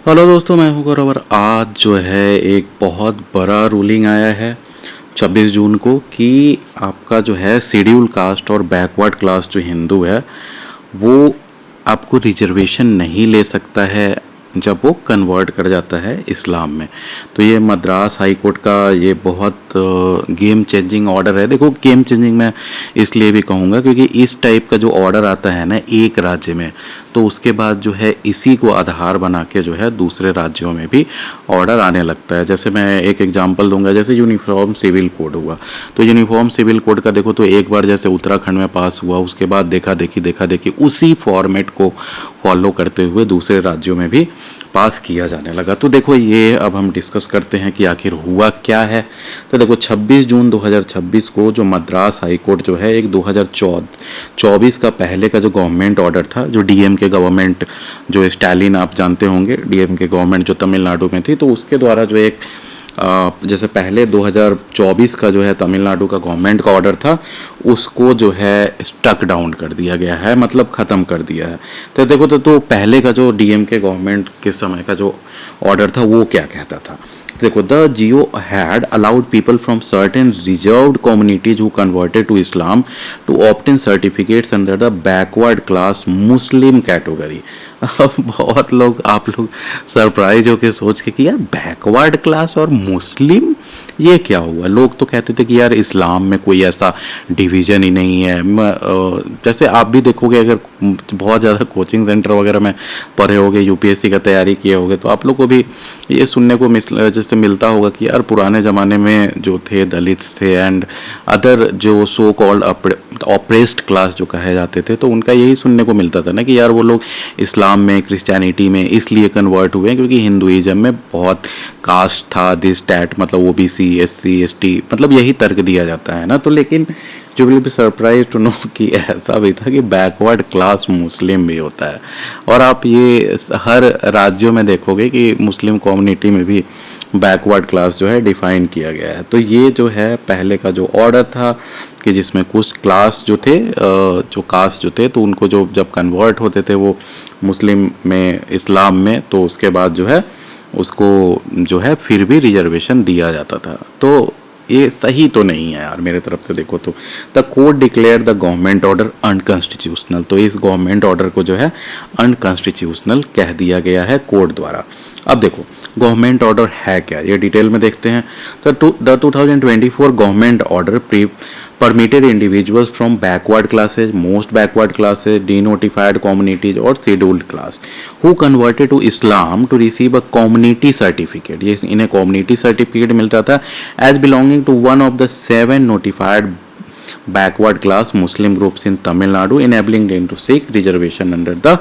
Hello दोस्तों, मैं हूं गौरव और आज जो है एक बहुत बड़ा रूलिंग आया है 26 जून को कि आपका जो है शेड्यूल कास्ट और बैकवर्ड क्लास जो हिंदू है वो आपको रिजर्वेशन नहीं ले सकता है जब वो कन्वर्ट कर जाता है इस्लाम में। तो ये मद्रास हाई कोर्ट का ये बहुत गेम चेंजिंग ऑर्डर है। देखो, गेम चेंजिंग मैं इसलिए भी कहूँगा क्योंकि इस टाइप का जो ऑर्डर आता है ना एक राज्य में, तो उसके बाद जो है इसी को आधार बना के जो है दूसरे राज्यों में भी ऑर्डर आने लगता है। जैसे मैं एक एग्जांपल दूंगा, जैसे यूनिफॉर्म सिविल कोड हुआ, तो यूनिफॉर्म सिविल कोड का देखो तो एक बार जैसे उत्तराखंड में पास हुआ, उसके बाद देखा देखी उसी फॉर्मेट को फॉलो करते हुए दूसरे राज्यों में भी पास किया जाने लगा। तो देखो, ये अब हम डिस्कस करते हैं कि आखिर हुआ क्या है। तो देखो, 26 जून 2026 को जो मद्रास हाई कोर्ट जो है एक 2024 का पहले का जो गवर्नमेंट ऑर्डर था, जो डीएम के गवर्नमेंट, जो स्टालिन आप जानते होंगे, डीएम के गवर्नमेंट जो तमिलनाडु में थी, तो उसके द्वारा जो एक जैसे पहले 2024 का जो है तमिलनाडु का गवर्नमेंट का ऑर्डर था, उसको जो है स्टक डाउन कर दिया गया है, मतलब ख़त्म कर दिया है। तो देखो, तो पहले का जो डीएम के गवर्नमेंट के समय का जो ऑर्डर था वो क्या कहता था। देखो, the GO had allowed people from certain reserved communities who converted to Islam to obtain certificates under the backward class Muslim category. अब बहुत लोग, आप लोग सरप्राइज होके सोच के कि यार बैकवर्ड क्लास और मुस्लिम ये क्या हुआ। लोग तो कहते थे कि यार इस्लाम में कोई ऐसा डिवीज़न ही नहीं है। जैसे आप भी देखोगे, अगर बहुत ज़्यादा कोचिंग सेंटर वगैरह में पढ़े होगे, यूपीएससी का तैयारी किए होगे, तो आप लोग को भी ये सुनने को जैसे मिलता होगा कि यार पुराने ज़माने में जो थे दलित्स थे एंड अदर जो सो कॉल्ड ऑप्रेस्ड क्लास जो कहे जाते थे, तो उनका यही सुनने को मिलता था ना कि यार वो लोग इस्लाम में, क्रिश्चियनिटी में इसलिए कन्वर्ट हुए क्योंकि हिंदुइज्म में बहुत कास्ट था, दिस डैट, मतलब ओबीसी, एससी, एसटी, मतलब यही तर्क दिया जाता है ना। तो लेकिन जो will be surprise to know कि ऐसा भी था कि बैकवर्ड क्लास मुस्लिम भी होता है। और आप ये हर राज्यों में देखोगे कि मुस्लिम कम्युनिटी में भी बैकवर्ड क्लास जो है डिफाइन किया गया है। तो ये जो है पहले का जो ऑर्डर था कि जिसमें कुछ क्लास जो थे, जो कास्ट जो थे, तो उनको जो जब कन्वर्ट होते थे वो मुस्लिम में, इस्लाम में, तो उसके बाद जो है उसको जो है फिर भी रिजर्वेशन दिया जाता था। तो ये सही तो नहीं है यार, मेरे तरफ से देखो तो। The court declare the government order unconstitutional. तो इस गवर्नमेंट ऑर्डर को जो है अनकॉन्स्टिट्यूशनल कह दिया गया है कोर्ट द्वारा। अब देखो, गवर्नमेंट ऑर्डर है क्या, ये डिटेल में देखते हैं। तो the 2024 government order permitted individuals from backward classes, most backward classes, denotified communities और scheduled class who converted to Islam to receive a community certificate। ये इन्हें community certificate मिलता था as belonging to one of the 7 notified backward class Muslim groups in Tamil Nadu, enabling them to seek reservation under the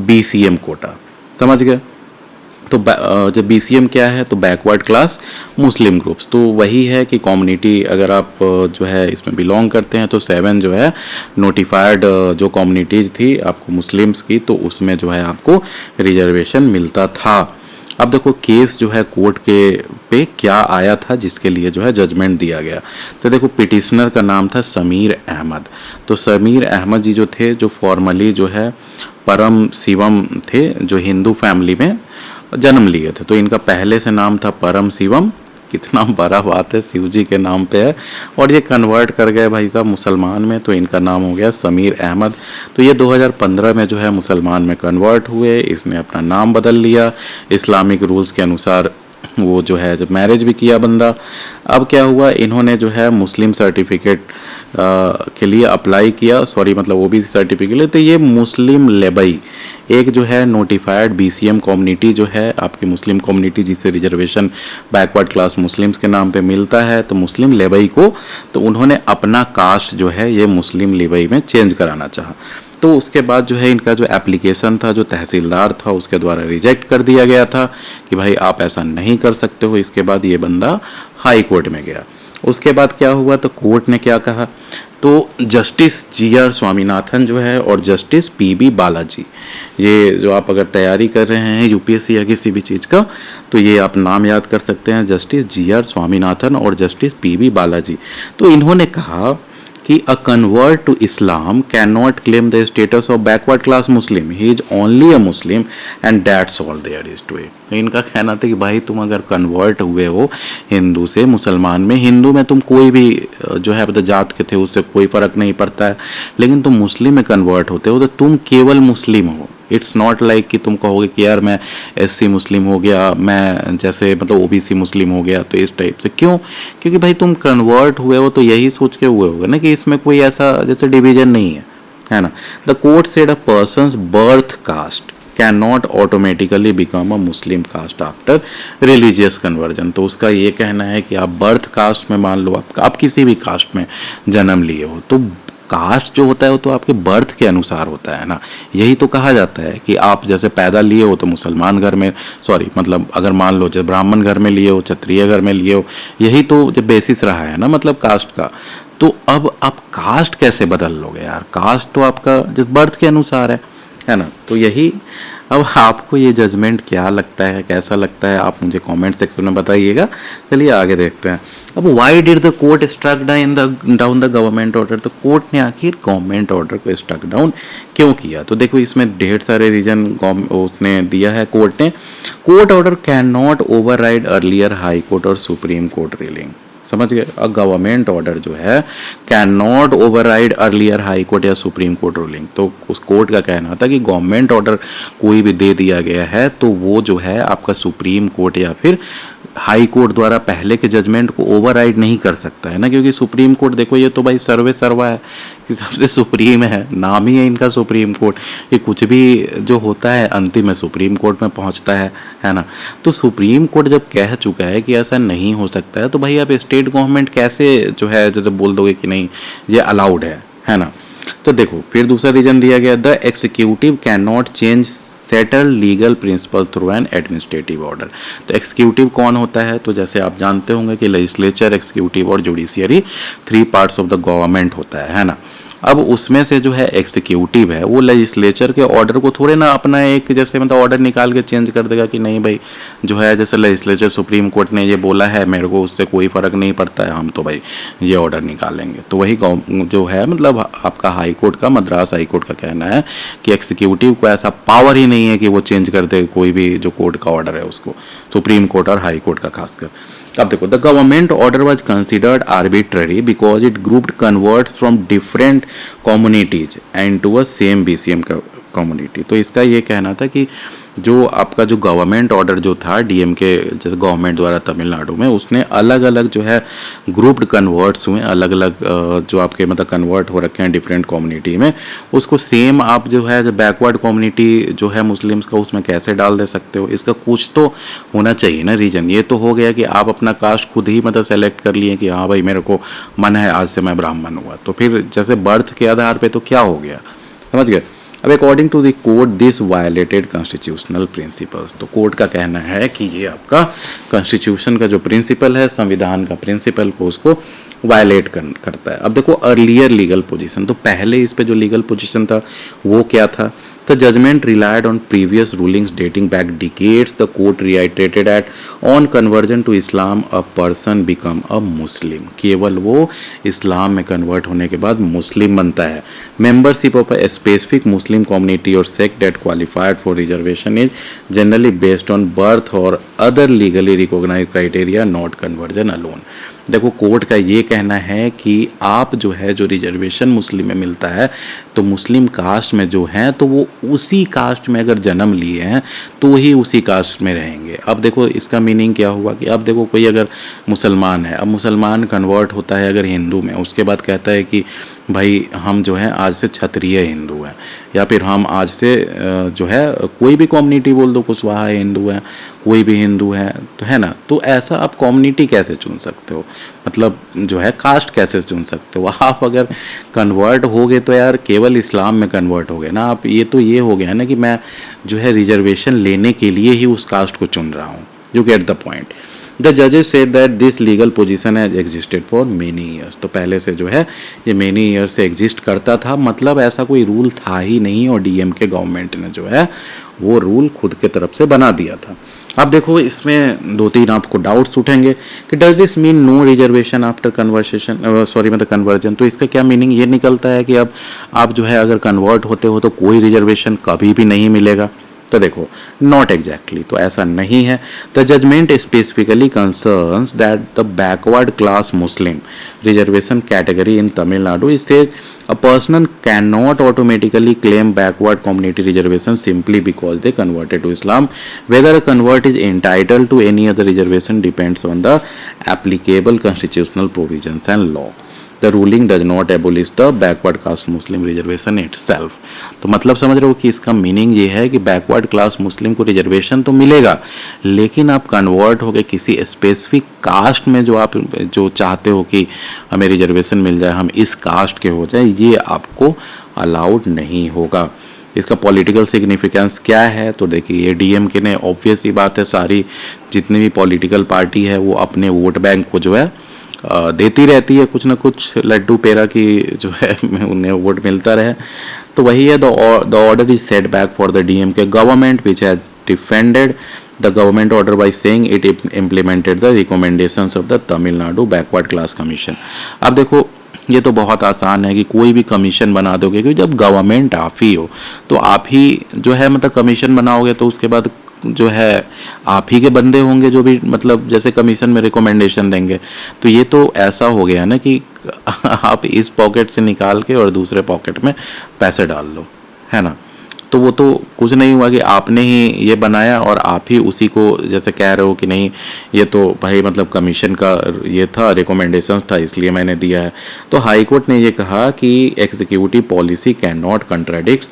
BCM quota। समझ गए? तो जब BCM क्या है, तो बैकवर्ड क्लास मुस्लिम ग्रुप्स, तो वही है कि कम्युनिटी अगर आप जो है इसमें बिलोंग करते हैं तो 7 जो है नोटिफाइड जो कम्युनिटीज़ थी आपको मुस्लिम्स की, तो उसमें जो है आपको रिजर्वेशन मिलता था। अब देखो, केस जो है कोर्ट के पे क्या आया था जिसके लिए जो है जजमेंट दिया गया। तो देखो, पिटिशनर का नाम था समीर अहमद। तो समीर अहमद जी जो थे, जो फॉर्मली जो है परम शिवम थे, जो हिंदू फैमिली में जन्म लिए थे, तो इनका पहले से नाम था परम शिवम। कितना बड़ा बात है, शिव जी के नाम पे है। और ये कन्वर्ट कर गए भाई साहब मुसलमान में, तो इनका नाम हो गया समीर अहमद। तो ये 2015 में जो है मुसलमान में कन्वर्ट हुए, इसने अपना नाम बदल लिया इस्लामिक रूल्स के अनुसार। वो जो है जब मैरिज भी किया बंदा। अब क्या हुआ, इन्होंने जो है मुस्लिम सर्टिफिकेट के लिए अप्लाई किया, सॉरी मतलब ओबीसी सर्टिफिकेट लिए। तो ये मुस्लिम लेबई एक जो है नोटिफाइड BCM कम्युनिटी जो है आपकी मुस्लिम कम्युनिटी, जिससे रिजर्वेशन बैकवर्ड क्लास मुस्लिम्स के नाम पे मिलता है, तो मुस्लिम लेबई को, तो उन्होंने अपना कास्ट जो है ये मुस्लिम लेबई में चेंज कराना चाहा। तो उसके बाद जो है इनका जो एप्लीकेशन था, जो तहसीलदार था उसके द्वारा रिजेक्ट कर दिया गया था कि भाई आप ऐसा नहीं कर सकते हो। इसके बाद ये बंदा हाई कोर्ट में गया। उसके बाद क्या हुआ, तो कोर्ट ने क्या कहा, तो जस्टिस GR स्वामीनाथन जो है और जस्टिस PB बालाजी, ये जो आप अगर तैयारी कर रहे हैं यूपीएससी या किसी भी चीज़ का, तो ये आप नाम याद कर सकते हैं, जस्टिस GR स्वामीनाथन और जस्टिस PB बालाजी। तो इन्होंने कहा कि a convert to Islam can not claim the status of backward class Muslim, he is only a Muslim and that's all there is to it. इनका कहना था कि भाई तुम अगर कन्वर्ट हुए हो हिंदू से मुसलमान में, हिंदू में तुम कोई भी जो है मतलब जात के थे उससे कोई फर्क नहीं पड़ता है, लेकिन तुम मुस्लिम में कन्वर्ट होते हो तो तुम केवल मुस्लिम हो। इट्स नॉट लाइक कि तुम कहोगे कि यार मैं एससी मुस्लिम हो गया, मैं जैसे मतलब ओबीसी मुस्लिम हो गया, तो इस टाइप से क्यों? क्योंकि भाई तुम कन्वर्ट हुए हो तो यही सोच के हुए होगे ना कि इसमें कोई ऐसा जैसे डिवीजन नहीं है ना। The court said a person's birth caste can not automatically become a Muslim caste after religious conversion. तो उसका ये कहना है कि आप बर्थ कास्ट में मान लो आप किसी भी कास्ट में जन्म लिए हो, तो कास्ट जो होता है वो तो आपके बर्थ के अनुसार होता है ना। यही तो कहा जाता है कि आप जैसे पैदा लिए हो तो मुसलमान घर में, सॉरी मतलब अगर मान लो जैसे ब्राह्मण घर में लिए हो, क्षत्रिय घर में लिए हो, यही तो जो बेसिस रहा है ना मतलब कास्ट का। तो अब आप कास्ट कैसे बदल लोगे यार? कास्ट तो आपका जिस बर्थ के अनुसार है ना। तो यही, अब आपको ये जजमेंट क्या लगता है, कैसा लगता है, आप मुझे कमेंट सेक्शन में बताइएगा। चलिए आगे देखते हैं। अब why did the court struck down the government order? तो कोर्ट ने आखिर गवर्नमेंट ऑर्डर को स्ट्रक डाउन क्यों किया? तो देखो इसमें ढेर सारे रीजन उसने दिया है कोर्ट ने। Court order can not override earlier high court और सुप्रीम कोर्ट रूलिंग। समझ गए? अ गवर्नमेंट ऑर्डर जो है can not override earlier high court या सुप्रीम कोर्ट रूलिंग। तो उस कोर्ट का कहना था कि गवर्नमेंट ऑर्डर कोई भी दे दिया गया है तो वो जो है आपका सुप्रीम कोर्ट या फिर हाई कोर्ट द्वारा पहले के जजमेंट को ओवरराइड नहीं कर सकता है ना। क्योंकि सुप्रीम कोर्ट देखो ये तो भाई सर्वे सर्वा है कि सबसे सुप्रीम है, नाम ही है इनका सुप्रीम कोर्ट। ये कुछ भी जो होता है अंतिम में सुप्रीम कोर्ट में पहुंचता है ना। तो सुप्रीम कोर्ट जब कह चुका है कि ऐसा नहीं हो सकता है, तो भाई आप स्टेट गवर्नमेंट कैसे जो है जैसे बोल दोगे कि नहीं ये अलाउड है ना। तो देखो फिर दूसरा रीजन दिया गया, the executive can not change settle legal principal through an administrative order. तो एग्जीक्यूटिव कौन होता है? तो जैसे आप जानते होंगे कि लेजिस्लेचर, एग्जीक्यूटिव और judiciary 3 parts of the government होता है ना। अब उसमें से जो है एग्जीक्यूटिव है वो लेजिस्लेचर के ऑर्डर को थोड़े ना अपना एक जैसे मतलब ऑर्डर निकाल के चेंज कर देगा कि नहीं भाई जो है जैसे लेजिस्लेचर सुप्रीम कोर्ट ने ये बोला है मेरे को उससे कोई फर्क नहीं पड़ता है, हम तो भाई ये ऑर्डर निकालेंगे। तो वही जो है मतलब आपका हाई कोर्ट का, मद्रास हाई कोर्ट का कहना है कि एग्जीक्यूटिव को ऐसा पावर ही नहीं है कि वो चेंज कर दे कोई भी जो कोर्ट का ऑर्डर है उसको, सुप्रीम कोर्ट और हाई कोर्ट का खासकर। अब देखो the government order was considered arbitrary because it grouped convert from different communities and to a same BCM community. तो इसका ये कहना था कि जो आपका जो गवर्नमेंट ऑर्डर जो था डीएमके जैसे गवर्नमेंट द्वारा तमिलनाडु में, उसने अलग अलग जो है ग्रुप्ड कन्वर्ट्स हुए, अलग अलग जो आपके मतलब कन्वर्ट हो रखे हैं डिफरेंट कम्युनिटी में, उसको सेम आप जो है बैकवर्ड कम्युनिटी जो है मुस्लिम्स का उसमें कैसे डाल दे सकते हो? इसका कुछ तो होना चाहिए ना रीजन। ये तो हो गया कि आप अपना कास्ट खुद ही मतलब सेलेक्ट कर लिए कि हाँ भाई मेरे को मन है आज से मैं ब्राह्मण हुआ, तो फिर जैसे बर्थ के आधार पे तो क्या हो गया? समझ गए? अब according to the court this violated constitutional principles. तो कोर्ट का कहना है कि ये आपका कॉन्स्टिट्यूशन का जो प्रिंसिपल है, संविधान का प्रिंसिपल को उसको वायलेट करता है। अब देखो अर्लियर लीगल पोजीशन, तो पहले इस पे जो लीगल पोजीशन था वो क्या था? The judgment relied on previous rulings dating back decades. The court reiterated that on conversion to Islam, a person become a Muslim. केवल वो इस्लाम में कन्वर्ट होने के बाद मुस्लिम बनता है। Membership of a specific Muslim community or sect that qualified for reservation is generally based on birth or other legally recognized criteria, not conversion alone. देखो court का ये कहना है कि आप जो है जो रिजर्वेशन मुस्लिम में मिलता है तो मुस्लिम कास्ट में जो है तो वो उसी कास्ट में अगर जन्म लिए हैं तो ही उसी कास्ट में रहेंगे। अब देखो इसका मीनिंग क्या हुआ कि अब देखो कोई अगर मुसलमान है, अब मुसलमान कन्वर्ट होता है अगर हिंदू में, उसके बाद कहता है कि भाई हम जो है आज से क्षत्रिय हिंदू हैं, या फिर हम आज से जो है कोई भी कम्युनिटी बोल दो, कुशवाहा हिंदू है, कोई भी हिंदू है, तो है ना। तो ऐसा आप कम्युनिटी कैसे चुन सकते हो? मतलब जो है कास्ट कैसे चुन सकते हो? आप अगर कन्वर्ट हो गए तो यार केवल इस्लाम में कन्वर्ट हो गए ना आप। ये तो ये हो गया ना कि मैं जो है रिजर्वेशन लेने के लिए ही उस कास्ट को चुन रहा हूँ। You get the point. The जजेस said that this legal position has existed for many years. तो पहले से जो है ये मेनी ईयर्स से एग्जिस्ट करता था, मतलब ऐसा कोई रूल था ही नहीं और डीएमके गवर्नमेंट ने जो है वो रूल खुद के तरफ से बना दिया था। अब देखो इसमें 2-3 आपको डाउट्स उठेंगे कि does this mean no reservation after conversation, sorry मतलब कन्वर्जन। तो इसका क्या मीनिंग ये निकलता है कि अब आप जो है अगर कन्वर्ट होते हो तो कोई रिजर्वेशन कभी भी नहीं मिलेगा। तो देखो नॉट एग्जैक्टली, तो ऐसा नहीं है। The judgement specifically concerns that the backward class Muslim reservation category in Tamil Nadu is a person cannot automatically claim backward community reservation simply because they converted to Islam. Whether a convert is entitled to any other reservation depends on the applicable constitutional provisions and law. The ruling does not abolish the backward caste Muslim reservation itself. तो मतलब समझ रहे हो कि इसका meaning ये है कि बैकवर्ड क्लास मुस्लिम को रिजर्वेशन तो मिलेगा, लेकिन आप कन्वर्ट हो गए किसी स्पेसिफिक कास्ट में जो आप जो चाहते हो कि हमें रिजर्वेशन मिल जाए, हम इस कास्ट के हो जाए, ये आपको अलाउड नहीं होगा। इसका पॉलिटिकल सिग्निफिकेंस क्या है? तो देखिए ये डीएमके ने, ऑब्वियस ही बात है, सारी जितनी भी पॉलिटिकल पार्टी है वो अपने वोट बैंक को जो है देती रहती है, कुछ ना कुछ लड्डू पेड़ा की जो है उन्हें वोट मिलता रहे। तो वही है, the order is set back for the DMK government which has defended the government order by saying it implemented the recommendations of the Tamil Nadu backward class commission. अब देखो ये तो बहुत आसान है कि कोई भी कमीशन बना दोगे, क्योंकि जब गवर्नमेंट आप ही हो तो आप ही जो है मतलब कमीशन बनाओगे, तो उसके बाद जो है आप ही के बंदे होंगे जो भी मतलब जैसे कमीशन में रिकमेंडेशन देंगे। तो ये तो ऐसा हो गया ना कि आप इस पॉकेट से निकाल के और दूसरे पॉकेट में पैसे डाल लो, है ना। तो वो तो कुछ नहीं हुआ कि आपने ही ये बनाया और आप ही उसी को जैसे कह रहे हो कि नहीं ये तो भाई मतलब कमीशन का ये था, रिकमेंडेशन था, इसलिए मैंने दिया है। तो हाई कोर्ट ने ये कहा कि executive policy can not contradict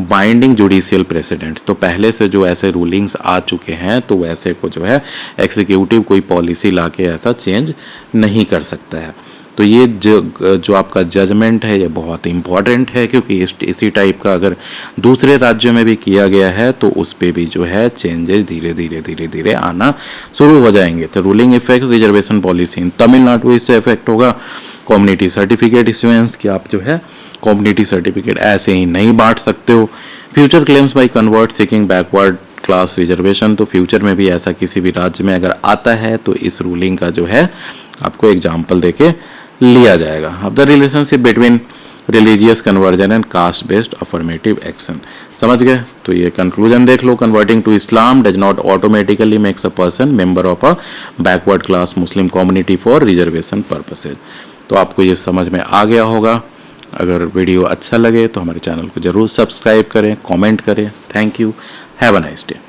binding judicial precedents. तो पहले से जो ऐसे रूलिंग्स आ चुके हैं तो वैसे को जो है एग्जीक्यूटिव कोई पॉलिसी लाके ऐसा चेंज नहीं कर सकता है। तो ये जो आपका जजमेंट है ये बहुत इंपॉर्टेंट है, क्योंकि इसी टाइप का अगर दूसरे राज्यों में भी किया गया है तो उस पर भी जो है चेंजेस धीरे धीरे आना शुरू हो जाएंगे। तो ruling effect reservation policy in Tamil Nadu, इससे इफेक्ट होगा कम्युनिटी सर्टिफिकेट इश्यूएंस कि आप जो है कम्युनिटी सर्टिफिकेट ऐसे ही नहीं बांट सकते हो। Future claims by convert seeking backward class reservation, तो फ्यूचर में भी ऐसा किसी भी राज्य में अगर आता है तो इस रूलिंग का जो है आपको एग्जाम्पल देके लिया जाएगा। अब the relationship between religious conversion and caste based affirmative action, समझ गए। तो ये कंक्लूजन देख लो, converting to Islam does not automatically makes a person member of a backward class Muslim community for reservation purposes. तो आपको ये समझ में आ गया होगा। अगर वीडियो अच्छा लगे तो हमारे चैनल को जरूर सब्सक्राइब करें, कमेंट करें। Thank you, have a nice day.